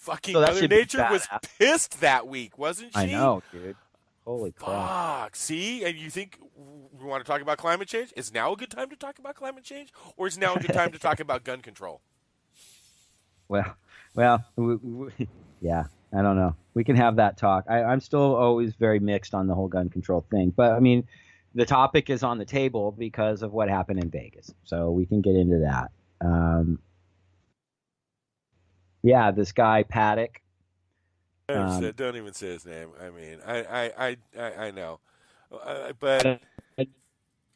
Fucking So that Mother should be Nature was badass. pissed that week, wasn't she? I know, dude. Holy crap. Fuck. See? And you think we want to talk about climate change? Is now a good time to talk about climate change? Or is now a good time to talk about gun control? Well, well, yeah, I don't know. We can have that talk. I'm still always very mixed on the whole gun control thing. But I mean, the topic is on the table because of what happened in Vegas. So we can get into that. Yeah, this guy, Paddock. Don't even say his name. I mean, I know. But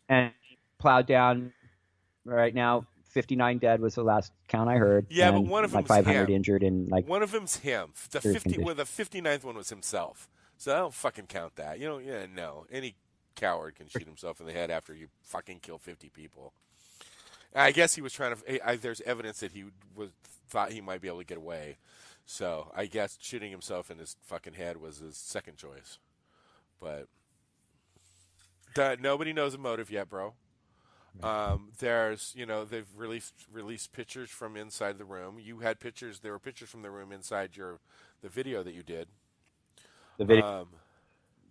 And plowed down right now. 59 dead was the last count I heard. yeah, but and one of like them's 500 him. injured and like One of them's him. The serious 50, condition. well, the 59th one was himself. So I don't fucking count that. You know, yeah, no. Any coward can shoot himself in the head after you fucking kill 50 people. I guess he was trying to. There's evidence that he thought he might be able to get away. So I guess shooting himself in his fucking head was his second choice. But nobody knows the motive yet, bro. There's, they've released pictures from inside the room. You had pictures. There were pictures from the room inside the video that you did. The video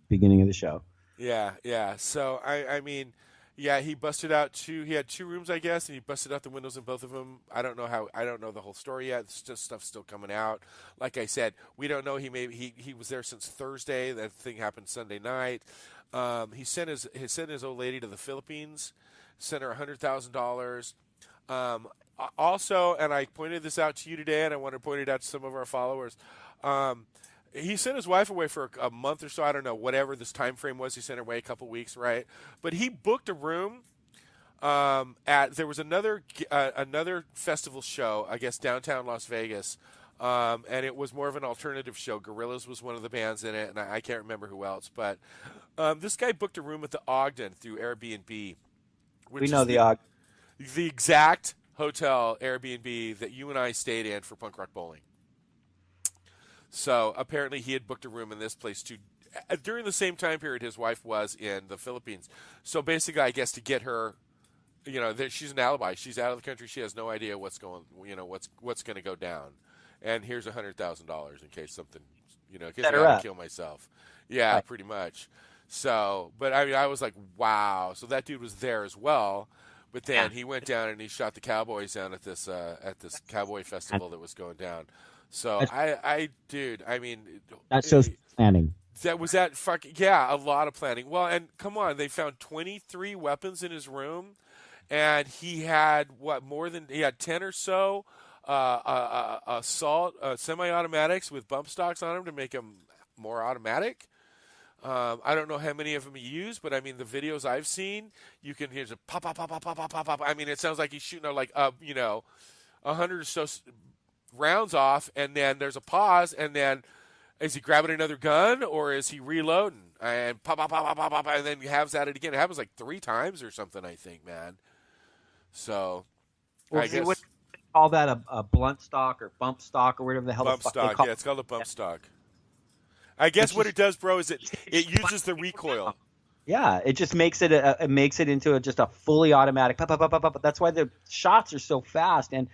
beginning of the show. Yeah, yeah. So I mean, yeah, he busted out he had two rooms, I guess, and he busted out the windows in both of them. I don't know the whole story yet. It's just stuff's still coming out. Like I said, we don't know. He was there since Thursday. That thing happened Sunday night. He sent his old lady to the Philippines. Sent her $100,000. Also, and I pointed this out to you today, and I want to point it out to some of our followers. He sent his wife away for a month or so. I don't know, whatever this time frame was. He sent her away a couple weeks, right? But he booked a room there was another festival show, I guess, downtown Las Vegas. And it was more of an alternative show. Gorillaz was one of the bands in it, and I can't remember who else. But this guy booked a room at the Ogden through Airbnb. We know the exact hotel Airbnb that you and I stayed in for Punk Rock Bowling. So apparently he had booked a room in this place too. During the same time period his wife was in the Philippines. So basically, I guess to get her, she's an alibi. She's out of the country. She has no idea what's going to go down. And here's $100,000 in case something, in case I gotta kill myself. Yeah, right. Pretty much. So, but I mean, I was like, wow. So that dude was there as well. But then he went down and he shot the Cowboys down at this Cowboy festival that was going down. So dude, I mean, that shows planning. That was a lot of planning. Well, and come on, they found 23 weapons in his room, and he had he had 10 or so assault semi-automatics with bump stocks on them to make them more automatic. I don't know how many of them he used, but I mean, the videos I've seen, you can hear the pop, pop, pop, pop, pop, pop, pop, pop. I mean, it sounds like he's shooting 100 or so rounds off, and then there's a pause, and then is he grabbing another gun, or is he reloading? And pop, pop, pop, pop, pop, pop, and then he has at it again. It happens like 3 times or something, I think, man. So, I guess. What do they call that, a blunt stock or bump stock or whatever the hell bump stock, yeah, it's called a bump stock. I guess what it does, bro, is it uses the recoil. Yeah, it just makes it into just a fully automatic. Pop, pop, pop, pop, pop. That's why the shots are so fast. And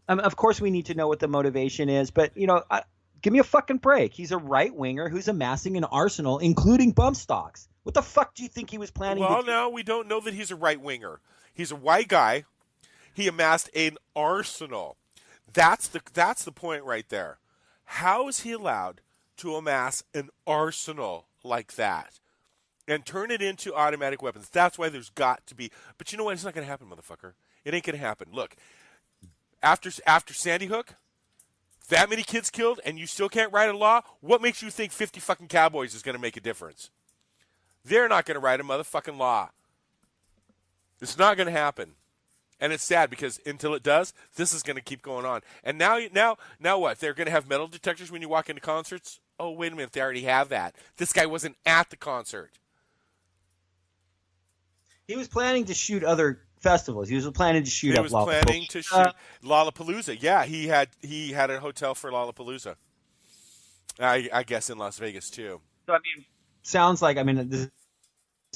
of course we need to know what the motivation is, but give me a fucking break. He's a right winger who's amassing an arsenal, including bump stocks. What the fuck do you think he was planning? Well, no, we don't know that he's a right winger. He's a white guy. He amassed an arsenal. That's the point right there. How is he allowed to amass an arsenal like that and turn it into automatic weapons? That's why there's got to be. But you know what? It's not going to happen, motherfucker. It ain't going to happen. Look, after Sandy Hook, that many kids killed, and you still can't write a law. What makes you think 50 fucking cowboys is going to make a difference? They're not going to write a motherfucking law. It's not going to happen. And it's sad because until it does, this is going to keep going on. And now what? They're going to have metal detectors when you walk into concerts? Oh, wait a minute. They already have that. This guy wasn't at the concert. He was planning to shoot other festivals. He was planning to shoot up Lollapalooza. He was planning to shoot Lollapalooza. Yeah, he had a hotel for Lollapalooza. I guess in Las Vegas, too. So, I mean, sounds like, this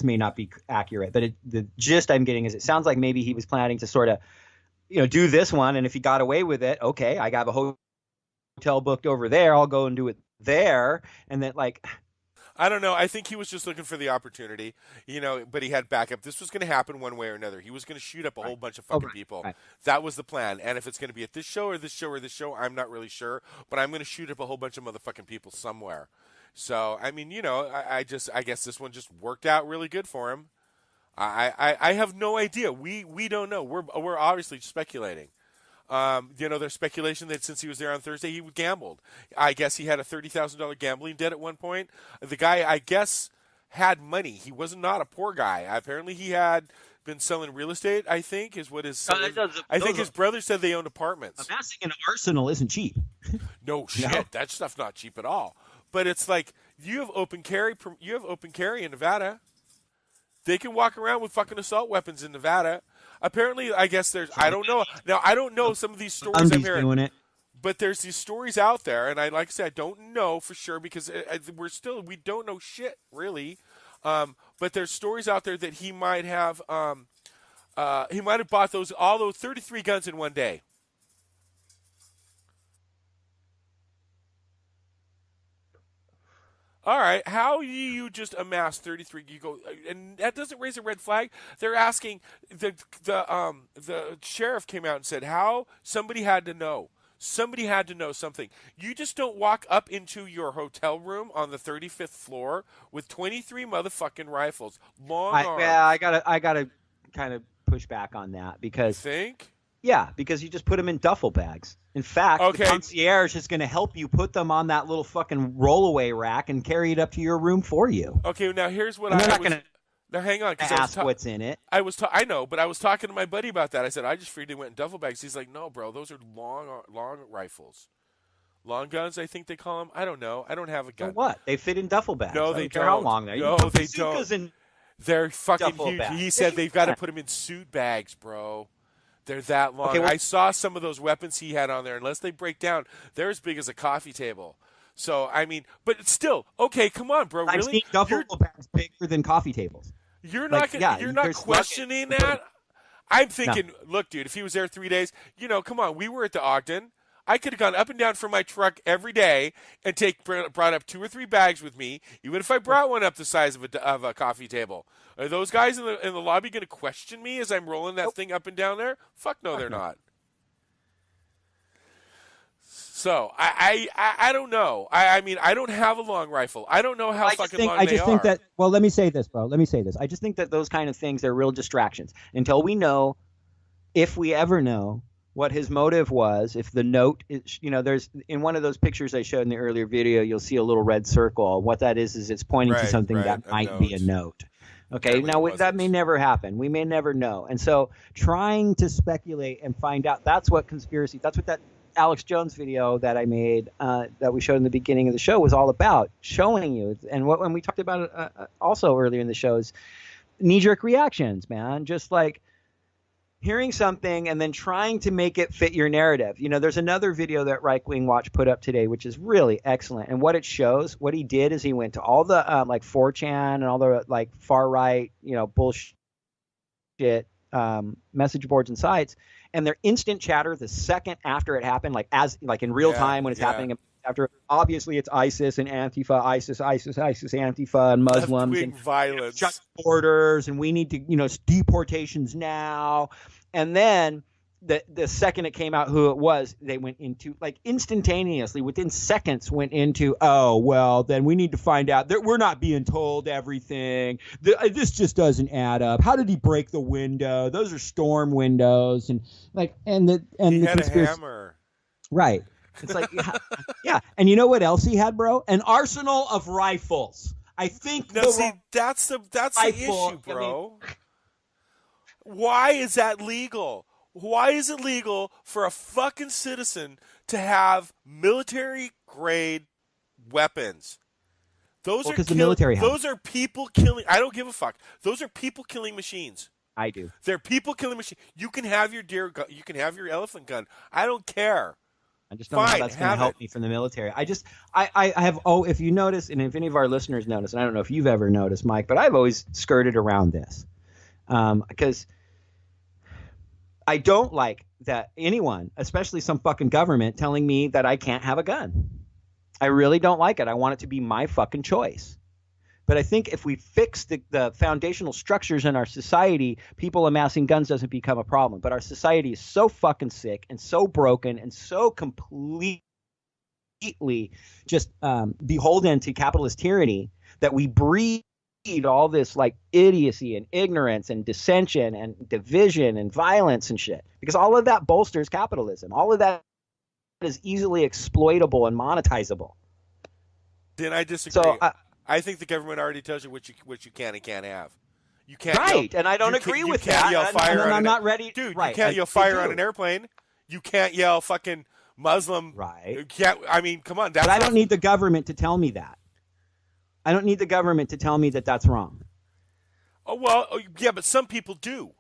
may not be accurate, but the gist I'm getting is it sounds like maybe he was planning to sort of, do this one, and if he got away with it, okay, I got a hotel booked over there. I'll go and do it there. And then like, I don't know. I think he was just looking for the opportunity, but he had backup. This was going to happen one way or another. He was going to shoot up a whole bunch of fucking people. Right. That was the plan. And if it's going to be at this show or this show or this show, I'm not really sure. But I'm going to shoot up a whole bunch of motherfucking people somewhere. So, I mean, I guess this one just worked out really good for him. I have no idea. We don't know. We're obviously speculating. There's speculation that since he was there on Thursday, he gambled. I guess he had a $30,000 gambling debt at one point. The guy, I guess, had money. He was not a poor guy. Apparently, he had been selling real estate, I think, is what his I think his brother said they owned apartments. Amassing an arsenal isn't cheap. No shit. No. That stuff's not cheap at all. But it's like, you have open carry in Nevada. They can walk around with fucking assault weapons in Nevada. Apparently, I guess I don't know. Now, I don't know some of these stories I'm hearing. Doing it. But there's these stories out there, and like I said, I don't know for sure because we don't know shit, really. But there's stories out there that he might have bought all those 33 guns in one day. All right, how do you just amass 33? You go, and that doesn't raise a red flag. They're asking the sheriff came out and said how somebody had to know. Somebody had to know something. You just don't walk up into your hotel room on the 35th floor with 23 motherfucking rifles, long arms. Yeah, I gotta kind of push back on that because. You think? Yeah, because you just put them in duffel bags. In fact, the concierge is going to help you put them on that little fucking rollaway rack and carry it up to your room for you. Okay, now here's what Now hang on, because ask what's in it. I know, but I was talking to my buddy about that. I said I just figured they went in duffel bags. He's like, no, bro, those are long rifles, long guns. I think they call them. I don't know. I don't have a gun. For what? They fit in duffel bags. No, they don't. How long they? No, they don't. They're fucking huge. Bags. He said they've got to put them in suit bags, bro. They're that long. Okay, I saw some of those weapons he had on there. Unless they break down, they're as big as a coffee table. So, I mean, but it's still, okay, come on, bro. I've seen duffel bags bigger than coffee tables. You're not questioning that? I'm thinking, look, dude, if he was there 3 days, come on, we were at the Ogden. I could have gone up and down from my truck every day and brought up 2 or 3 bags with me, even if I brought one up the size of a coffee table. Are those guys in the lobby going to question me as I'm rolling that thing up and down there? Fuck no, they're not. So I don't know. I mean, I don't have a long rifle. I don't know how fucking long they are. I just think that. Well, let me say this, bro. Let me say this. I just think that those kind of things are real distractions until we know, if we ever know, what his motive was. If the note is, there's in one of those pictures I showed in the earlier video, you'll see a little red circle. What that is it's pointing to something that might be a note. Okay, now that may never happen. We may never know. And so trying to speculate and find out, that's what that Alex Jones video that I made that we showed in the beginning of the show was all about, showing you. And when we talked about it also earlier in the show is knee-jerk reactions, man. Just like hearing something and then trying to make it fit your narrative. There's another video that Reich-Wing Watch put up today, which is really excellent. And what it shows, what he did is he went to all the like 4chan and all the like far right, bullshit message boards and sites, and their instant chatter the second after it happened, like in real time when it's happening. After, obviously it's ISIS and Antifa, ISIS, Antifa, and Muslims and violence, shut borders, and we need to, deportations now. And then the second it came out who it was, they went into, like, instantaneously, within seconds, went into, oh, well, then we need to find out that we're not being told everything. This just doesn't add up. How did he break the window? Those are storm windows, and like, he had a hammer, right? It's like, yeah. And you know what else he had, bro? An arsenal of rifles. I think. No, see, that's the issue, bro. Why is that legal? Why is it legal for a fucking citizen to have military-grade weapons? Those are the military. Those are people killing. I don't give a fuck. Those are people killing machines. I do. They're people killing machines. You can have your deer gun. You can have your elephant gun. I don't care. I just don't know how that's going to help me from the military. I have, if you notice, and if any of our listeners notice, and I don't know if you've ever noticed, Mike, but I've always skirted around this because I don't like that anyone, especially some fucking government, telling me that I can't have a gun. I really don't like it. I want it to be my fucking choice. But I think if we fix the foundational structures in our society, people amassing guns doesn't become a problem. But our society is so fucking sick and so broken and so completely just beholden to capitalist tyranny that we breed all this like idiocy and ignorance and dissension and division and violence and shit. Because all of that bolsters capitalism. All of that is easily exploitable and monetizable. Then I disagree. So I think the government already tells you what you can and can't have. You can't right, yell, and I don't agree with that. Yell fire and I'm not ready. Dude, right, you can't yell fire on an airplane. You can't yell fucking Muslim. Right. You can't. I mean, come on. That's but I don't need the government to tell me that. I don't need the government to tell me that that's wrong. Oh well, yeah, but some people do.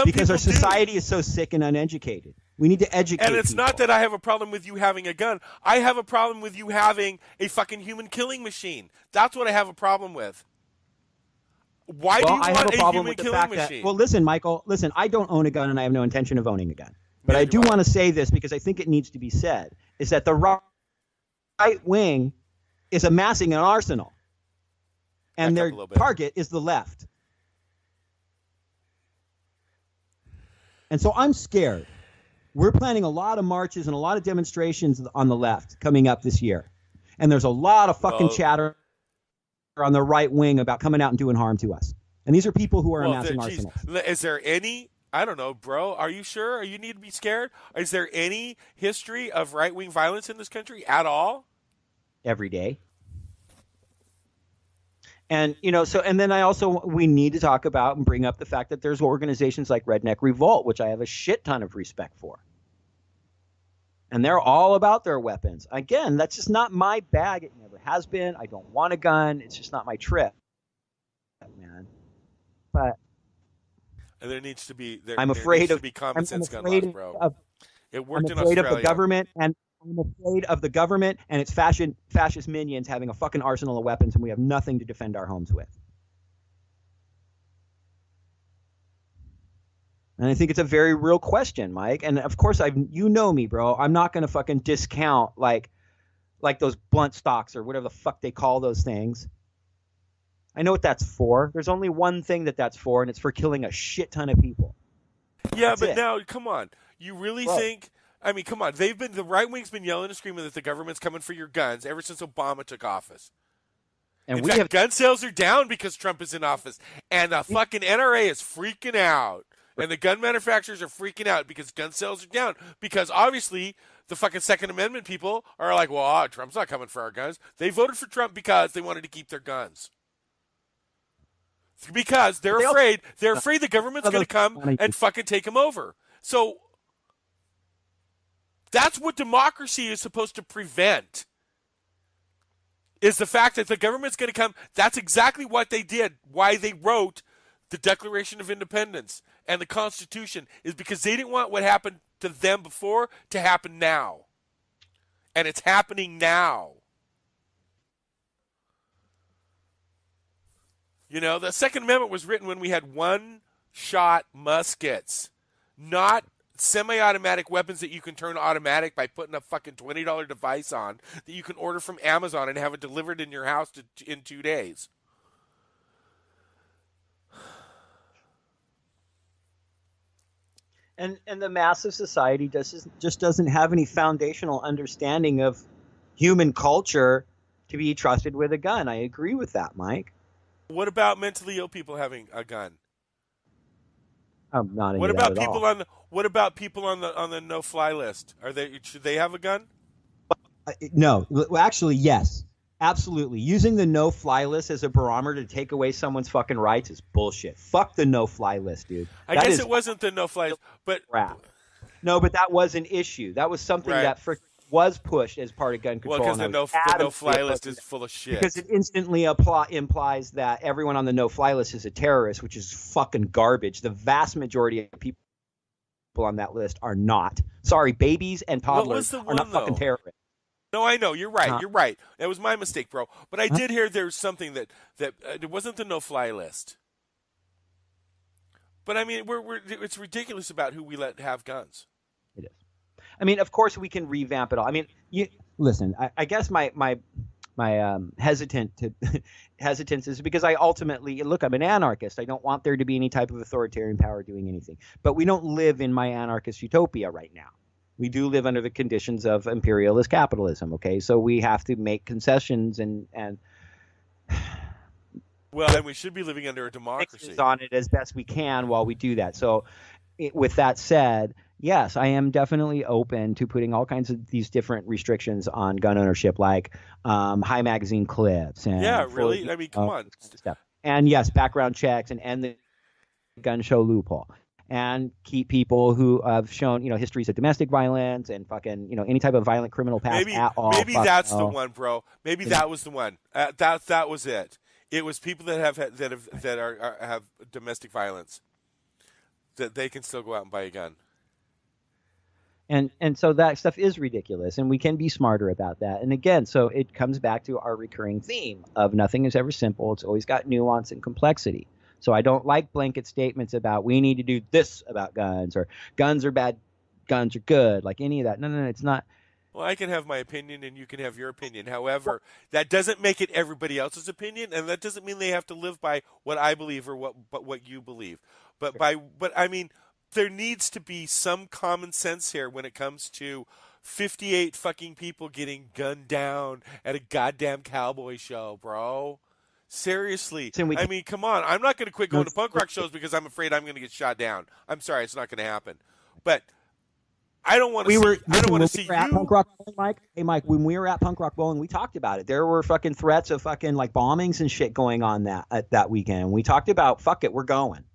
Because our society is so sick and uneducated. We need to educate And it's people. not that I have a problem with you having a gun. I have a problem with you having a fucking human killing machine. That's what I have a problem with. Why do you want a human killing machine? Well, listen, Michael, I don't own a gun and I have no intention of owning a gun. But I do want to say this because I think it needs to be said, is that the right wing is amassing an arsenal. And their target is the left. And so I'm scared. We're planning a lot of marches and a lot of demonstrations on the left coming up this year. And there's a lot of fucking chatter on the right wing about coming out and doing harm to us. And these are people who are amassing arsenals. Is there any, I don't know, bro, are you sure? Are you need to be scared? Is there any history of right-wing violence in this country at all? Every day. And, and then we need to talk about and bring up the fact that there's organizations like Redneck Revolt, which I have a shit ton of respect for. And they're all about their weapons. Again, that's just not my bag. It never has been. I don't want a gun. It's just not my trip, man. But there needs to be, I'm afraid of common sense gun laws, bro. It worked in Australia. I'm afraid of the government and I'm afraid of the government and its fascist minions having a fucking arsenal of weapons, and we have nothing to defend our homes with. And I think it's a very real question, Mike. And of course, you know me, bro. I'm not going to fucking discount like those blunt stocks or whatever the fuck they call those things. I know what that's for. There's only one thing that's for, and it's for killing a shit ton of people. Yeah, that's but now, come on. You really think... I mean, come on. The right wing's been yelling and screaming that the government's coming for your guns ever since Obama took office. And in fact, gun sales are down because Trump is in office. And the fucking NRA is freaking out. And the gun manufacturers are freaking out because gun sales are down. Because obviously the fucking Second Amendment people are like, well, Trump's not coming for our guns. They voted for Trump because they wanted to keep their guns. Because they're afraid the government's going to come and fucking take them over. So that's what democracy is supposed to prevent, is the fact that the government's going to come. That's exactly what they did, why they wrote the Declaration of Independence and the Constitution, is because they didn't want what happened to them before to happen now. And it's happening now. The Second Amendment was written when we had one-shot muskets, not semi-automatic weapons that you can turn automatic by putting a fucking $20 device on that you can order from Amazon and have it delivered in your house in 2 days. And the massive society just doesn't have any foundational understanding of human culture to be trusted with a gun. I agree with that, Mike. What about mentally ill people having a gun? I'm not. What about people on the What about people on the no-fly list? Should they have a gun? No. Well, actually, yes. Absolutely. Using the no-fly list as a barometer to take away someone's fucking rights is bullshit. Fuck the no-fly list, dude. I guess it wasn't the no-fly list, but crap. No, but that was an issue. That was something that was pushed as part of gun control. Well, because the no-fly list is full of shit. Because it instantly implies that everyone on the no-fly list is a terrorist, which is fucking garbage. The vast majority of people on that list are not. Sorry, babies and toddlers are not fucking terrorists. No, I know. You're right. You're right. That was my mistake, bro. But I did hear there was something that it wasn't the no-fly list. But I mean, it's ridiculous about who we let have guns. It is. I mean, of course, we can revamp it all. I mean, listen. I guess my hesitance is because I ultimately look. I'm an anarchist. I don't want there to be any type of authoritarian power doing anything. But we don't live in my anarchist utopia right now. We do live under the conditions of imperialist capitalism. Okay, so we have to make concessions and well, and we should be living under a democracy on it as best we can while we do that. So, with that said, yes, I am definitely open to putting all kinds of these different restrictions on gun ownership, like high magazine clips and really. I mean, come on. Stuff. And yes, background checks and end the gun show loophole. And keep people who have shown, histories of domestic violence and fucking, any type of violent criminal past at all. Maybe that's the one, bro. Maybe that was the one. That was it. It was people that have domestic violence that they can still go out and buy a gun. And so that stuff is ridiculous, and we can be smarter about that. And again, so it comes back to our recurring theme of nothing is ever simple. It's always got nuance and complexity. So I don't like blanket statements about we need to do this about guns or guns are bad, guns are good, like any of that. No, it's not. Well, I can have my opinion and you can have your opinion. However, that doesn't make it everybody else's opinion, and that doesn't mean they have to live by what I believe or what you believe. But I mean, there needs to be some common sense here when it comes to 58 fucking people getting gunned down at a goddamn cowboy show, bro. Seriously. I mean, come on. I'm not going to quit going to punk rock shows because I'm afraid I'm going to get shot down. I'm sorry, it's not going to happen. But I don't want to see you. At punk rock bowling, Mike. Hey, Mike, when we were at punk rock bowling, we talked about it. There were fucking threats of fucking like bombings and shit going on that weekend. We talked about fuck it, we're going.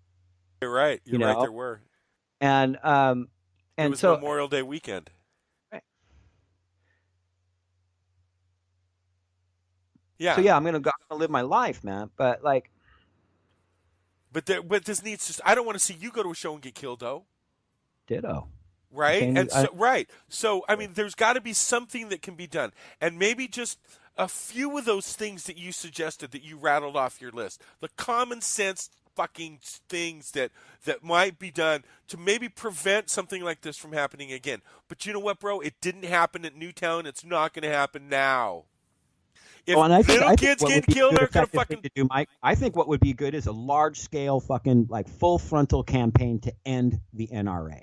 You're right. You're right. There were. And it was Memorial Day weekend. Yeah. So yeah, I'm gonna live my life, man. But like, but this needs to. I don't want to see you go to a show and get killed, though. Ditto. Right. Right. So I mean, there's got to be something that can be done, and maybe just a few of those things that you suggested that you rattled off your list, the common sense fucking things that might be done to maybe prevent something like this from happening again. But you know what, bro? It didn't happen at Newtown. It's not going to happen now. If little kids get killed, they're going to fucking do, Mike. I think what would be good is a large-scale fucking like full frontal campaign to end the NRA.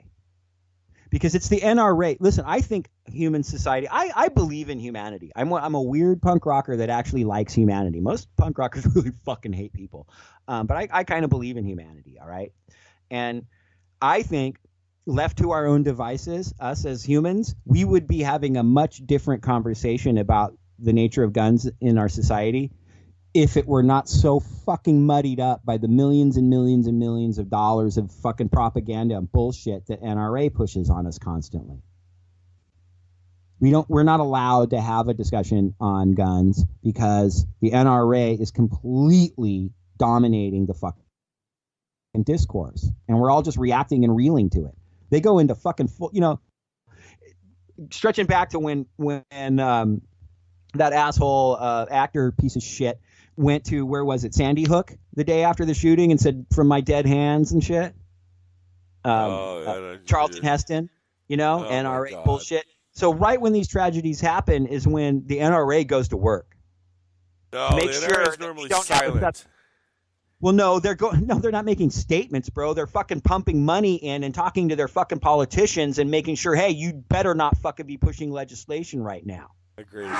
Because it's the NRA. Listen, I think human society. I believe in humanity. I'm a weird punk rocker that actually likes humanity. Most punk rockers really fucking hate people, but I kind of believe in humanity. All right, and I think left to our own devices, us as humans, we would be having a much different conversation about the nature of guns in our society if it were not so fucking muddied up by the millions and millions and millions of dollars of fucking propaganda and bullshit that NRA pushes on us constantly. We're not allowed to have a discussion on guns because the NRA is completely dominating the fucking discourse, and we're all just reacting and reeling to it. They go into fucking full, stretching back to when that asshole actor piece of shit went to, where was it, Sandy Hook the day after the shooting and said, from my dead hands and shit. Charlton Heston, NRA bullshit. So right when these tragedies happen is when the NRA goes to work. No, the NRA is normally silent. Well, no, they're not making statements, bro. They're fucking pumping money in and talking to their fucking politicians and making sure, hey, you better not fucking be pushing legislation right now. Agreed.